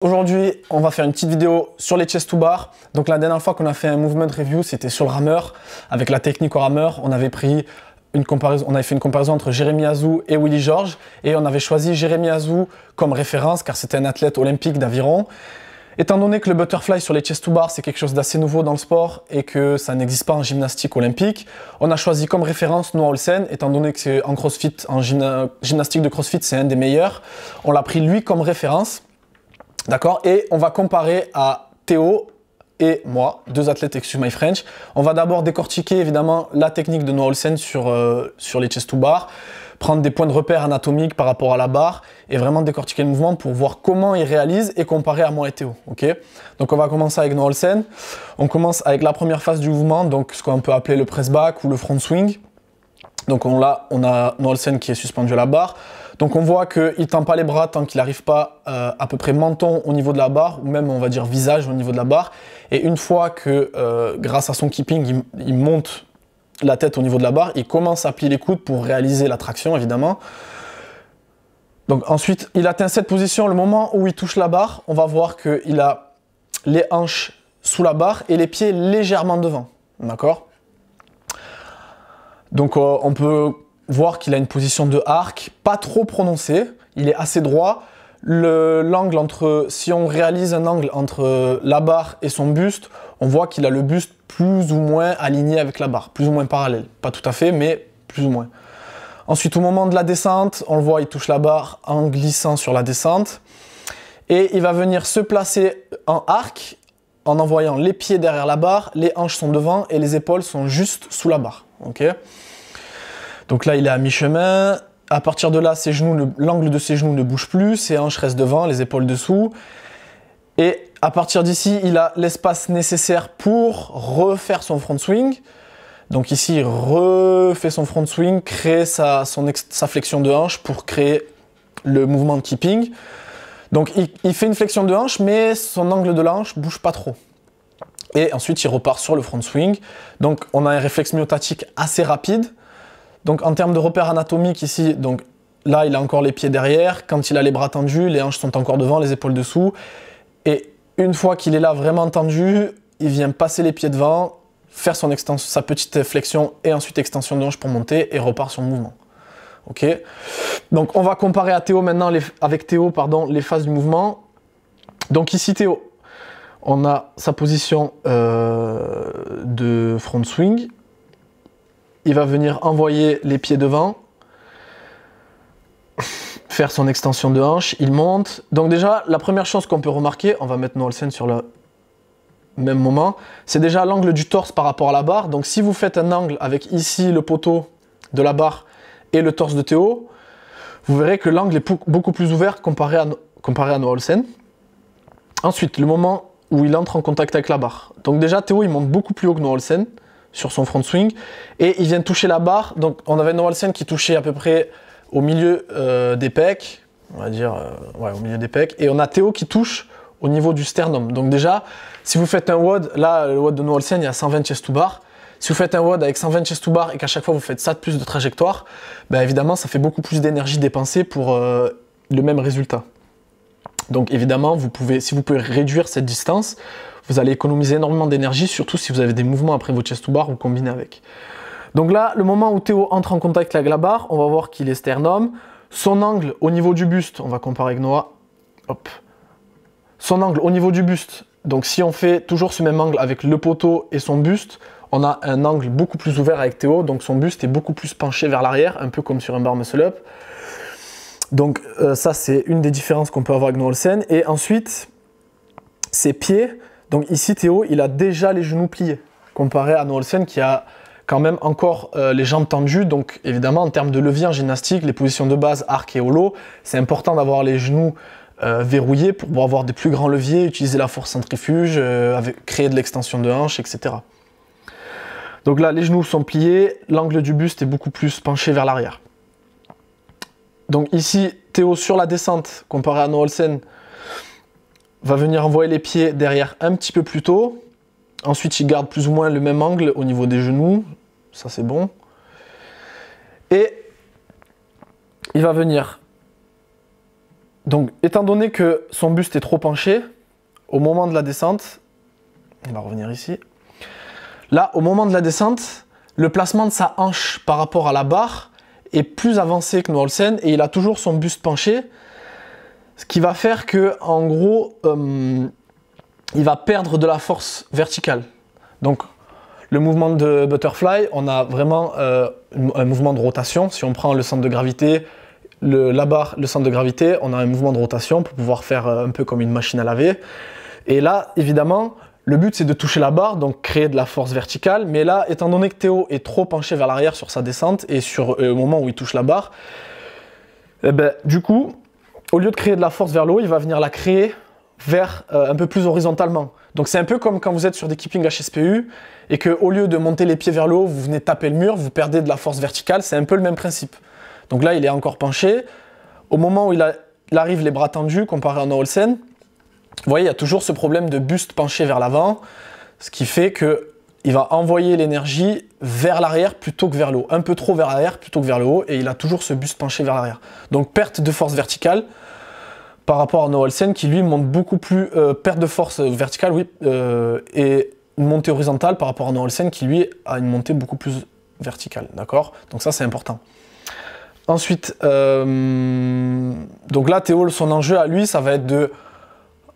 Aujourd'hui, on va faire une petite vidéo sur les chest to bar. Donc la dernière fois qu'on a fait un movement review, c'était sur le rameur. Avec la technique au rameur, on avait fait une comparaison entre Jérémy Azou et Willy George. Et on avait choisi Jérémy Azou comme référence car c'était un athlète olympique d'aviron. Étant donné que le butterfly sur les chest to bar, c'est quelque chose d'assez nouveau dans le sport et que ça n'existe pas en gymnastique olympique, on a choisi comme référence Noah Ohlsen, étant donné que c'est en crossfit, en gymnastique de crossfit, c'est un des meilleurs. On l'a pris lui comme référence. D'accord? Et on va comparer à Théo et moi, deux athlètes, excuse my French. On va d'abord décortiquer évidemment la technique de Noah Ohlsen sur les chest to bar, prendre des points de repère anatomiques par rapport à la barre et vraiment décortiquer le mouvement pour voir comment il réalise et comparer à moi et Théo. Okay? Donc on va commencer avec Noah Ohlsen. On commence avec la première phase du mouvement, donc ce qu'on peut appeler le press back ou le front swing. Donc on a Noah Ohlsen qui est suspendu à la barre. Donc on voit qu'il ne tend pas les bras tant qu'il n'arrive pas à peu près menton au niveau de la barre, ou même on va dire visage au niveau de la barre. Et une fois que grâce à son keeping, il monte la tête au niveau de la barre, il commence à plier les coudes pour réaliser la traction évidemment. Donc ensuite, il atteint cette position, le moment où il touche la barre, on va voir qu'il a les hanches sous la barre et les pieds légèrement devant. D'accord? Donc on peut voir qu'il a une position de arc, pas trop prononcée, il est assez droit. L'angle entre, si on réalise un angle entre la barre et son buste, on voit qu'il a le buste plus ou moins aligné avec la barre, plus ou moins parallèle. Pas tout à fait, mais plus ou moins. Ensuite, au moment de la descente, on le voit, il touche la barre en glissant sur la descente. Et il va venir se placer en arc, en envoyant les pieds derrière la barre, les hanches sont devant et les épaules sont juste sous la barre. Okay? Donc là, il est à mi-chemin. À partir de là, l'angle de ses genoux ne bouge plus, ses hanches restent devant, les épaules dessous. Et à partir d'ici, il a l'espace nécessaire pour refaire son front swing. Donc ici, il refait son front swing, crée sa flexion de hanche pour créer le mouvement de keeping. Donc il fait une flexion de hanche, mais son angle de la hanche ne bouge pas trop. Et ensuite, il repart sur le front swing. Donc on a un réflexe myotatique assez rapide. Donc en termes de repères anatomiques ici, donc là il a encore les pieds derrière, quand il a les bras tendus, les hanches sont encore devant, les épaules dessous. Et une fois qu'il est là vraiment tendu, il vient passer les pieds devant, faire sa petite flexion et ensuite extension de hanche pour monter et repart sur le mouvement. Ok. Donc on va comparer avec Théo les phases du mouvement. Donc ici Théo, on a sa position de front swing. Il va venir envoyer les pieds devant, faire son extension de hanche, il monte. Donc déjà, la première chose qu'on peut remarquer, on va mettre Noah Ohlsen sur le même moment, c'est déjà l'angle du torse par rapport à la barre. Donc si vous faites un angle avec ici le poteau de la barre et le torse de Théo, vous verrez que l'angle est beaucoup plus ouvert comparé à Noah Ohlsen. Ensuite, le moment où il entre en contact avec la barre. Donc déjà, Théo, il monte beaucoup plus haut que Noah Ohlsen sur son front swing et il vient toucher la barre. Donc on avait Noah Ohlsen qui touchait à peu près au milieu des pecs, on va dire au milieu des pecs, et on a Théo qui touche au niveau du sternum. Donc déjà, si vous faites un WOD, là le WOD de Noah Ohlsen il y a 120 chest to bar. Si vous faites un WOD avec 120 chest to bar et qu'à chaque fois vous faites ça de plus de trajectoire, ben évidemment ça fait beaucoup plus d'énergie dépensée pour le même résultat. Donc évidemment, si vous pouvez réduire cette distance, vous allez économiser énormément d'énergie, surtout si vous avez des mouvements après vos chest to bar ou combinés avec. Donc là, le moment où Théo entre en contact avec la barre, on va voir qu'il est sternum. Son angle au niveau du buste, on va comparer avec Noah. Hop. Son angle au niveau du buste, donc si on fait toujours ce même angle avec le poteau et son buste, on a un angle beaucoup plus ouvert avec Théo, donc son buste est beaucoup plus penché vers l'arrière, un peu comme sur un bar muscle up. Donc ça, c'est une des différences qu'on peut avoir avec Noah Ohlsen. Et ensuite, ses pieds. Donc ici, Théo, il a déjà les genoux pliés, comparé à Noah Ohlsen qui a quand même encore les jambes tendues. Donc évidemment, en termes de levier en gymnastique, les positions de base, arc et holo, c'est important d'avoir les genoux verrouillés pour pouvoir avoir des plus grands leviers, utiliser la force centrifuge, créer de l'extension de hanche, etc. Donc là, les genoux sont pliés, l'angle du buste est beaucoup plus penché vers l'arrière. Donc ici, Théo sur la descente, comparé à Noah Ohlsen, va venir envoyer les pieds derrière un petit peu plus tôt. Ensuite, il garde plus ou moins le même angle au niveau des genoux. Ça, c'est bon. Et il va venir Donc, étant donné que son buste est trop penché, au moment de la descente, on va revenir ici. Là, au moment de la descente, le placement de sa hanche par rapport à la barre est plus avancé que Noah Ohlsen et il a toujours son buste penché, ce qui va faire que, en gros, il va perdre de la force verticale. Donc, le mouvement de butterfly, on a vraiment un mouvement de rotation. Si on prend le centre de gravité, la barre, le centre de gravité, on a un mouvement de rotation pour pouvoir faire un peu comme une machine à laver. Et là, évidemment, le but c'est de toucher la barre, donc créer de la force verticale. Mais là, étant donné que Théo est trop penché vers l'arrière sur sa descente et au moment où il touche la barre, eh ben, du coup, au lieu de créer de la force vers le haut, il va venir la créer vers un peu plus horizontalement. Donc c'est un peu comme quand vous êtes sur des keeping HSPU et qu'au lieu de monter les pieds vers le haut, vous venez taper le mur, vous perdez de la force verticale, c'est un peu le même principe. Donc là, il est encore penché. Au moment où il arrive les bras tendus, comparé à Noah Ohlsen, vous voyez, il y a toujours ce problème de buste penché vers l'avant, ce qui fait qu'il va envoyer l'énergie vers l'arrière plutôt que vers le haut. Un peu trop vers l'arrière plutôt que vers le haut, et il a toujours ce buste penché vers l'arrière. Donc perte de force verticale par rapport à Noah Ohlsen, qui lui monte beaucoup plus... perte de force verticale, oui, et une montée horizontale par rapport à Noah Ohlsen, qui lui a une montée beaucoup plus verticale, d'accord? Donc ça, c'est important. Ensuite, donc là, Théo, son enjeu à lui, ça va être de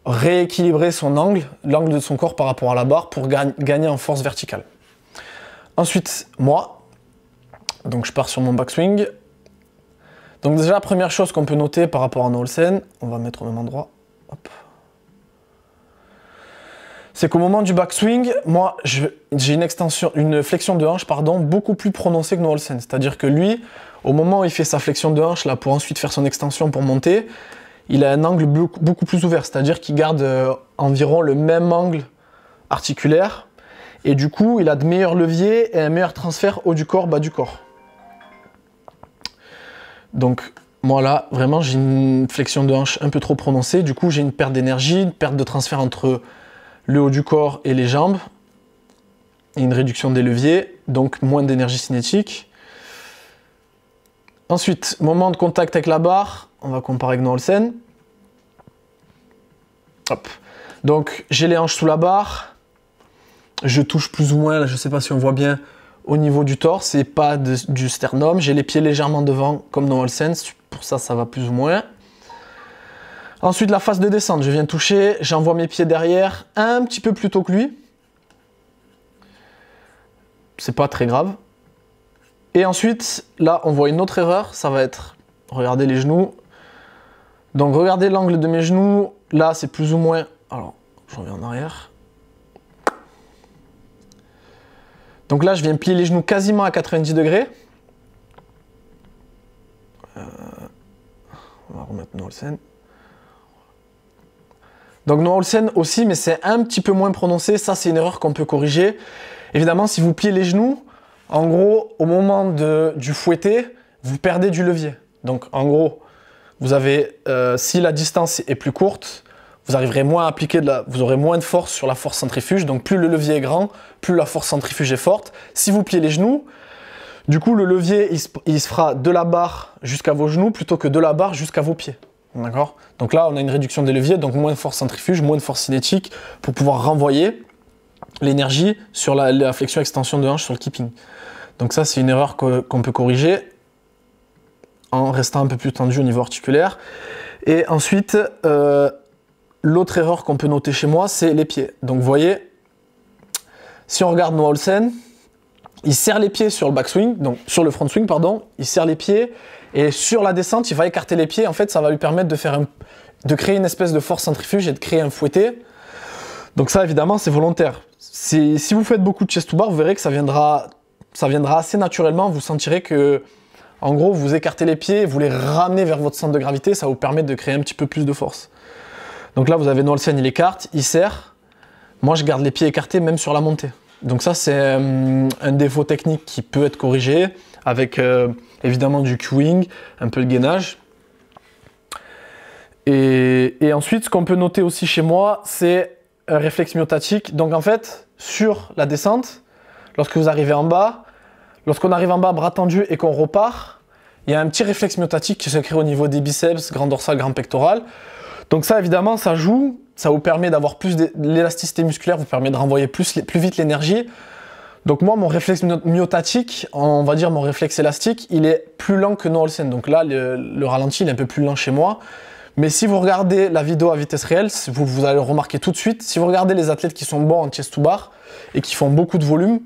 rééquilibrer son angle, l'angle de son corps par rapport à la barre pour gagner en force verticale. Ensuite, moi, donc je pars sur mon backswing. Donc déjà, la première chose qu'on peut noter par rapport à Noah Ohlsen, on va mettre au même endroit, hop. C'est qu'au moment du backswing, moi, j'ai une flexion de hanche, pardon, beaucoup plus prononcée que Noah Ohlsen. C'est-à-dire que lui, au moment où il fait sa flexion de hanche, là, pour ensuite faire son extension pour monter, il a un angle beaucoup plus ouvert, c'est-à-dire qu'il garde environ le même angle articulaire, et du coup, il a de meilleurs leviers et un meilleur transfert haut du corps, bas du corps. Donc, moi là, vraiment, j'ai une flexion de hanche un peu trop prononcée, du coup, j'ai une perte d'énergie, une perte de transfert entre le haut du corps et les jambes, et une réduction des leviers, donc moins d'énergie cinétique. Ensuite, moment de contact avec la barre, on va comparer avec Noah Ohlsen. Hop. Donc, j'ai les hanches sous la barre. Je touche plus ou moins, là, je ne sais pas si on voit bien, au niveau du torse et pas du sternum. J'ai les pieds légèrement devant, comme Noah Ohlsen. Pour ça, ça va plus ou moins. Ensuite, la phase de descente. Je viens toucher, j'envoie mes pieds derrière, un petit peu plus tôt que lui. C'est pas très grave. Et ensuite, là, on voit une autre erreur. Ça va être, regardez les genoux. Donc regardez l'angle de mes genoux, là c'est plus ou moins... Alors, je reviens en arrière. Donc là je viens plier les genoux quasiment à 90 degrés. On va remettre Noah Ohlsen. Donc Noah Ohlsen aussi, mais c'est un petit peu moins prononcé, ça c'est une erreur qu'on peut corriger. Évidemment, si vous pliez les genoux, en gros, au moment du fouetté, vous perdez du levier. Donc en gros... Vous avez, si la distance est plus courte, vous arriverez moins à appliquer vous aurez moins de force sur la force centrifuge. Donc plus le levier est grand, plus la force centrifuge est forte. Si vous pliez les genoux, du coup le levier il se fera de la barre jusqu'à vos genoux plutôt que de la barre jusqu'à vos pieds. D'accord? Donc là on a une réduction des leviers, donc moins de force centrifuge, moins de force cinétique pour pouvoir renvoyer l'énergie sur la flexion extension de hanche sur le keeping. Donc ça c'est une erreur qu'on peut corriger en restant un peu plus tendu au niveau articulaire. Et ensuite, l'autre erreur qu'on peut noter chez moi, c'est les pieds. Donc vous voyez, si on regarde Noah Ohlsen, il serre les pieds sur le backswing, donc sur le front swing, pardon, il serre les pieds, et sur la descente, il va écarter les pieds. En fait, ça va lui permettre de créer une espèce de force centrifuge et de créer un fouetté. Donc ça, évidemment, c'est volontaire. Si vous faites beaucoup de chest to bar, vous verrez que ça viendra assez naturellement. Vous sentirez que en gros, vous écartez les pieds, vous les ramenez vers votre centre de gravité, ça va vous permettre de créer un petit peu plus de force. Donc là, vous avez Noah Ohlsen, il écarte, il serre. Moi, je garde les pieds écartés même sur la montée. Donc ça, c'est un défaut technique qui peut être corrigé avec évidemment du cueing, un peu de gainage. Et ensuite, ce qu'on peut noter aussi chez moi, c'est un réflexe myotatique. Donc en fait, sur la descente, lorsque vous arrivez en bas, lorsqu'on arrive en bas, bras tendus et qu'on repart, il y a un petit réflexe myotatique qui se crée au niveau des biceps, grand dorsal, grand pectoral. Donc ça, évidemment, ça joue, ça vous permet d'avoir plus l'élasticité musculaire, vous permet de renvoyer plus vite l'énergie. Donc moi, mon réflexe myotatique, on va dire mon réflexe élastique, il est plus lent que no Olsen. Donc là, le ralenti, il est un peu plus lent chez moi. Mais si vous regardez la vidéo à vitesse réelle, vous allez le remarquer tout de suite. Si vous regardez les athlètes qui sont bons en chest to bar et qui font beaucoup de volume,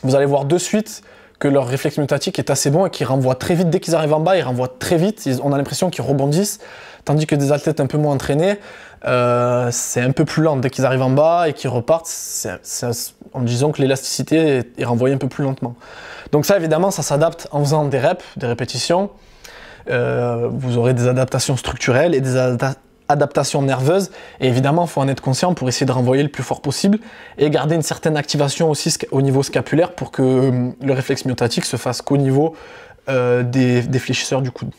vous allez voir de suite que leur réflexe myotatique est assez bon et qu'ils renvoient très vite. Dès qu'ils arrivent en bas, ils renvoient très vite. On a l'impression qu'ils rebondissent. Tandis que des athlètes un peu moins entraînés, c'est un peu plus lent. Dès qu'ils arrivent en bas et qu'ils repartent, en disant que l'élasticité est renvoyée un peu plus lentement. Donc ça, évidemment, ça s'adapte en faisant des reps, des répétitions. Vous aurez des adaptations structurelles et des adaptations nerveuses. Et évidemment, il faut en être conscient pour essayer de renvoyer le plus fort possible et garder une certaine activation aussi au niveau scapulaire pour que le réflexe myotatique se fasse qu'au niveau des fléchisseurs du coude.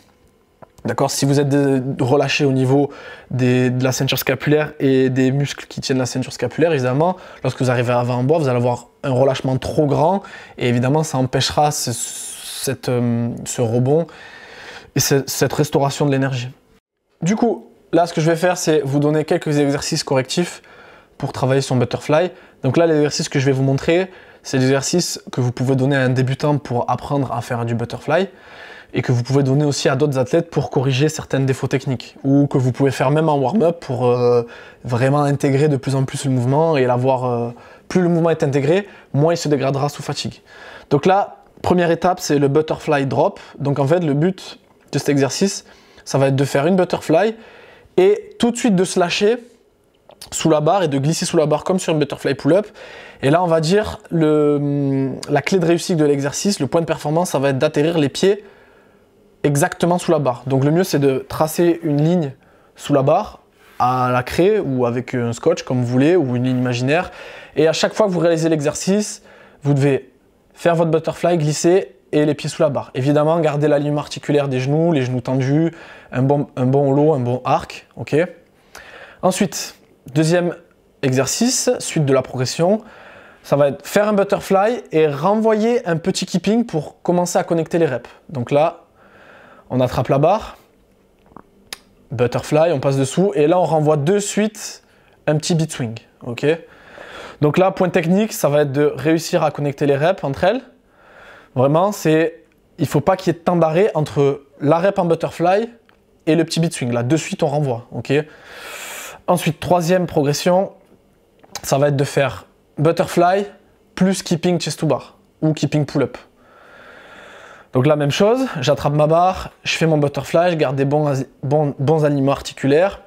D'accord? Si vous êtes relâché au niveau de la ceinture scapulaire et des muscles qui tiennent la ceinture scapulaire, évidemment, lorsque vous arrivez à avant en bas, vous allez avoir un relâchement trop grand et évidemment, ça empêchera ce rebond et cette restauration de l'énergie. Du coup, là, ce que je vais faire, c'est vous donner quelques exercices correctifs pour travailler son butterfly. Donc là, l'exercice que je vais vous montrer, c'est l'exercice que vous pouvez donner à un débutant pour apprendre à faire du butterfly et que vous pouvez donner aussi à d'autres athlètes pour corriger certains défauts techniques ou que vous pouvez faire même en warm-up pour vraiment intégrer de plus en plus le mouvement et l'avoir. Plus le mouvement est intégré, moins il se dégradera sous fatigue. Donc là, première étape, c'est le butterfly drop. Donc en fait, le but de cet exercice, ça va être de faire une butterfly et tout de suite de se lâcher sous la barre et de glisser sous la barre comme sur une butterfly pull-up. Et là, on va dire la clé de réussite de l'exercice, le point de performance, ça va être d'atterrir les pieds exactement sous la barre. Donc le mieux, c'est de tracer une ligne sous la barre à la craie ou avec un scotch comme vous voulez ou une ligne imaginaire. Et à chaque fois que vous réalisez l'exercice, vous devez faire votre butterfly, glisser et les pieds sous la barre. Évidemment, gardez l'alignement articulaire des genoux, les genoux tendus, un bon hollow, un bon arc. Ok. Ensuite, deuxième exercice, suite de la progression, ça va être faire un butterfly et renvoyer un petit keeping pour commencer à connecter les reps. Donc là, on attrape la barre, butterfly, on passe dessous et là on renvoie de suite un petit beat swing. Ok. Donc là, point technique, ça va être de réussir à connecter les reps entre elles. Vraiment, il ne faut pas qu'il y ait de temps d'arrêt entre la rep en butterfly et le petit beat swing. Là, de suite, on renvoie. Okay. Ensuite, troisième progression, ça va être de faire butterfly plus keeping chest to bar ou keeping pull-up. Donc la même chose, j'attrape ma barre, je fais mon butterfly, je garde des bons alignements articulaires.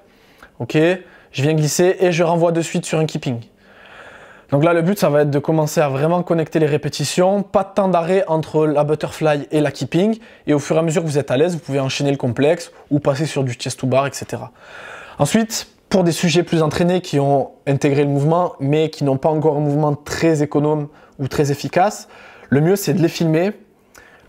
Ok, je viens glisser et je renvoie de suite sur un keeping. Donc là, le but, ça va être de commencer à vraiment connecter les répétitions, pas de temps d'arrêt entre la butterfly et la keeping, et au fur et à mesure que vous êtes à l'aise, vous pouvez enchaîner le complexe ou passer sur du chest to bar, etc. Ensuite, pour des sujets plus entraînés qui ont intégré le mouvement, mais qui n'ont pas encore un mouvement très économe ou très efficace, le mieux, c'est de les filmer,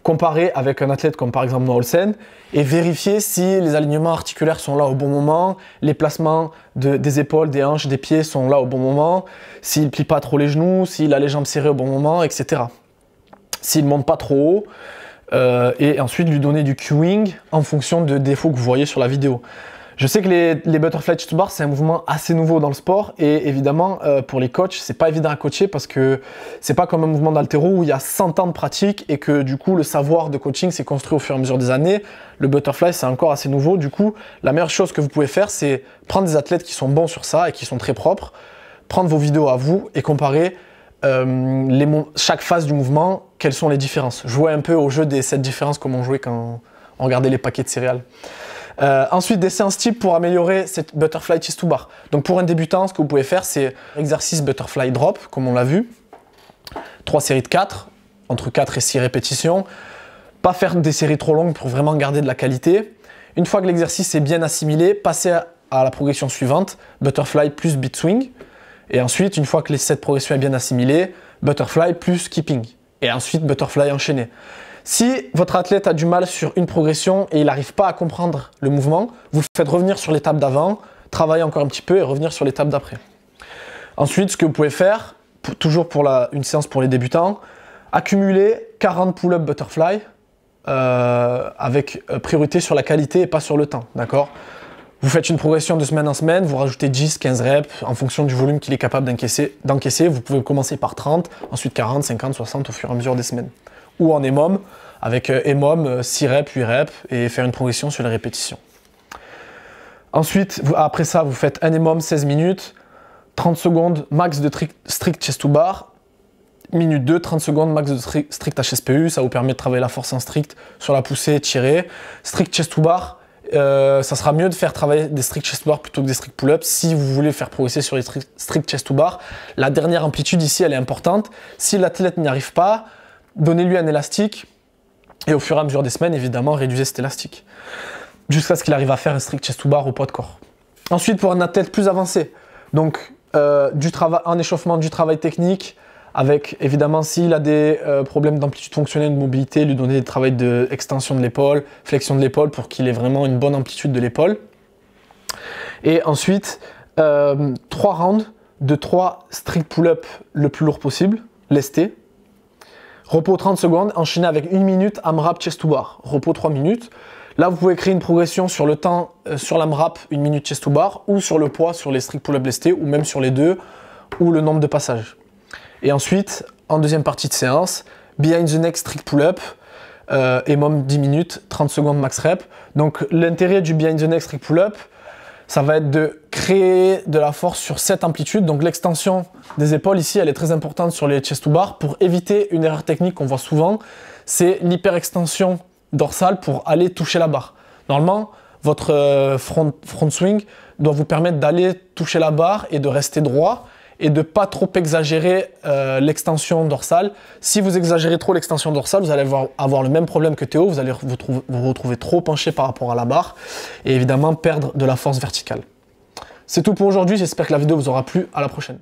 comparer avec un athlète comme par exemple Noah Olsen et vérifier si les alignements articulaires sont là au bon moment, les placements des épaules, des hanches, des pieds sont là au bon moment, s'il ne plie pas trop les genoux, s'il a les jambes serrées au bon moment, etc. S'il ne monte pas trop haut et ensuite lui donner du cueing en fonction de défauts que vous voyez sur la vidéo. Je sais que les butterfly chest to bar, c'est un mouvement assez nouveau dans le sport et évidemment, pour les coachs, c'est pas évident à coacher parce que c'est pas comme un mouvement d'haltéro où il y a 100 ans de pratique et que du coup, le savoir de coaching s'est construit au fur et à mesure des années. Le butterfly, c'est encore assez nouveau. Du coup, la meilleure chose que vous pouvez faire, c'est prendre des athlètes qui sont bons sur ça et qui sont très propres, prendre vos vidéos à vous et comparer chaque phase du mouvement, quelles sont les différences. Jouer un peu au jeu des 7 différences comme on jouait quand on regardait les paquets de céréales. Ensuite, des séances types pour améliorer cette butterfly chest to bar. Donc pour un débutant, ce que vous pouvez faire, c'est exercice butterfly drop, comme on l'a vu. 3 séries de 4, entre 4 et 6 répétitions. Pas faire des séries trop longues pour vraiment garder de la qualité. Une fois que l'exercice est bien assimilé, passer à la progression suivante, butterfly plus beat swing. Et ensuite, une fois que cette progression est bien assimilée, butterfly plus keeping. Et ensuite, butterfly enchaîné. Si votre athlète a du mal sur une progression et il n'arrive pas à comprendre le mouvement, vous le faites revenir sur l'étape d'avant, travailler encore un petit peu et revenir sur l'étape d'après. Ensuite, ce que vous pouvez faire, toujours pour une séance pour les débutants, accumuler 40 pull-up butterfly avec priorité sur la qualité et pas sur le temps, d'accord? Vous faites une progression de semaine en semaine, vous rajoutez 10, 15 reps en fonction du volume qu'il est capable d'encaisser. Vous pouvez commencer par 30, ensuite 40, 50, 60 au fur et à mesure des semaines. Ou en EMOM, avec EMOM 6 reps, 8 reps et faire une progression sur les répétitions. Ensuite, après ça, vous faites un EMOM 16 minutes, 30 secondes max de strict chest to bar, minute 2, 30 secondes max de strict HSPU, ça vous permet de travailler la force en strict sur la poussée, tirer. Strict chest to bar, ça sera mieux de faire travailler des strict chest to bar plutôt que des strict pull-ups si vous voulez faire progresser sur les strict chest to bar. La dernière amplitude ici, elle est importante. Si l'athlète n'y arrive pas, donnez-lui un élastique et au fur et à mesure des semaines, évidemment, réduisez cet élastique jusqu'à ce qu'il arrive à faire un strict chest to bar au poids de corps. Ensuite, pour un athlète plus avancé, donc en échauffement, du travail technique, avec évidemment s'il a des problèmes d'amplitude fonctionnelle, de mobilité, lui donner des travails d'extension de l'épaule, flexion de l'épaule pour qu'il ait vraiment une bonne amplitude de l'épaule. Et ensuite, 3 rounds de 3 strict pull-up le plus lourd possible, lesté. Repos 30 secondes, enchaîné avec 1 minute AMRAP chest to bar. Repos 3 minutes. Là, vous pouvez créer une progression sur le temps, sur l'AMRAP, 1 minute chest to bar, ou sur le poids, sur les strict pull-up lestés, ou même sur les deux, ou le nombre de passages. Et ensuite, en deuxième partie de séance, behind the neck strict pull-up, EMOM 10 minutes, 30 secondes max rep. Donc l'intérêt du behind the neck strict pull-up, ça va être de créer de la force sur cette amplitude. Donc l'extension des épaules ici, elle est très importante sur les chest to bar pour éviter une erreur technique qu'on voit souvent, c'est l'hyperextension dorsale pour aller toucher la barre. Normalement, votre front swing doit vous permettre d'aller toucher la barre et de rester droit et de ne pas trop exagérer l'extension dorsale. Si vous exagérez trop l'extension dorsale, vous allez avoir le même problème que Théo, vous allez vous retrouver trop penché par rapport à la barre et évidemment perdre de la force verticale. C'est tout pour aujourd'hui, j'espère que la vidéo vous aura plu, à la prochaine.